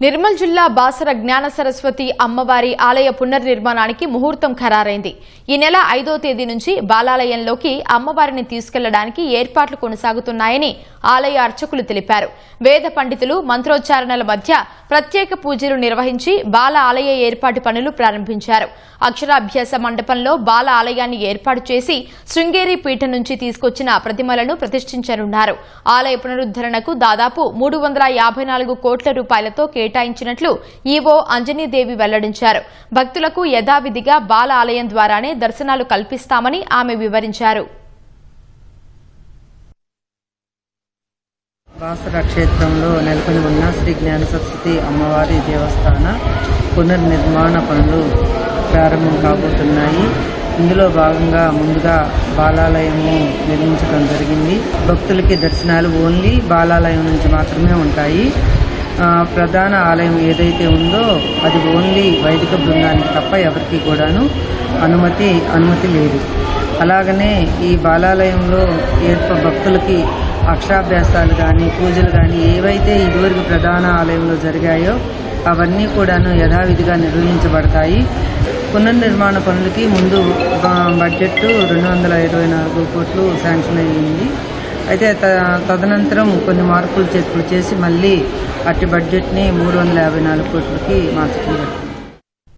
నిర్మల్ జిల్లా బాసర జ్ఞాన సరస్వతి అమ్మవారి ఆలయ పునర్నిర్మాణానికి ముహూర్తం ఖరారైంది. ఈ నెల 5వ తేదీ నుంచి బాలాలయంలోకి అమ్మవారిని తీసుకెళ్లడానికి ఏర్పాట్లు కొనసాగుతున్నాయని ఆలయ అర్చకులు తెలిపారు. వేద పండితులు మంత్రోచ్చారణల మధ్య ప్రత్యేక పూజలు నిర్వహించి బాల ఆలయ ఏర్పాటు పనులు ప్రారంభించారు. అక్షరాభ్యాస మండపంలో బాల ఆలయాన్ని ఏర్పాటు చేసి శృంగేరి పీఠం నుంచి తీసుకొచ్చిన ప్రతిమలను ప్రతిష్ఠించనున్నారు. ఆలయ పునరుద్ధరణకు దాదాపు 354 కోట్ల రూపాయలతో కేటాయించినట్లు ఈవో అంజనీదేవి వెల్లడించారు. భక్తులకు యథావిధిగా బాల ఆలయం ద్వారానే దర్శనాలు కల్పిస్తామని ఆమె వివరించారు. బాసర క్షేత్రంలో నెలకొని ఉన్న శ్రీ జ్ఞాన సరస్వతి అమ్మవారి దేవస్థాన పునర్నిర్మాణ పనులు ప్రారంభం కాబోతున్నాయి. ఇందులో భాగంగా ముందుగా బాలాలయము నిర్మించడం జరిగింది. భక్తులకి దర్శనాలు ఓన్లీ బాలాలయం నుంచి మాత్రమే ఉంటాయి. ప్రధాన ఆలయం ఏదైతే ఉందో అది ఓన్లీ వైదిక బృందానికి తప్ప ఎవరికి కూడాను అనుమతి లేదు. అలాగనే ఈ బాలాలయంలో భక్తులకి అక్షరాభ్యాసాలు కానీ పూజలు కానీ ఏవైతే ఇదివరకు ప్రధాన ఆలయంలో జరిగాయో అవన్నీ కూడాను యథావిధిగా నిర్వహించబడతాయి. పునర్నిర్మాణ పనులకి ముందు బడ్జెట్ 224 కోట్లు శాంక్షన్ అయ్యింది. అయితే తదనంతరం కొన్ని మార్పులు చేర్పులు చేసి మళ్ళీ అట్టి బడ్జెట్ని 354 కోట్లకి మార్చడం జరిగింది.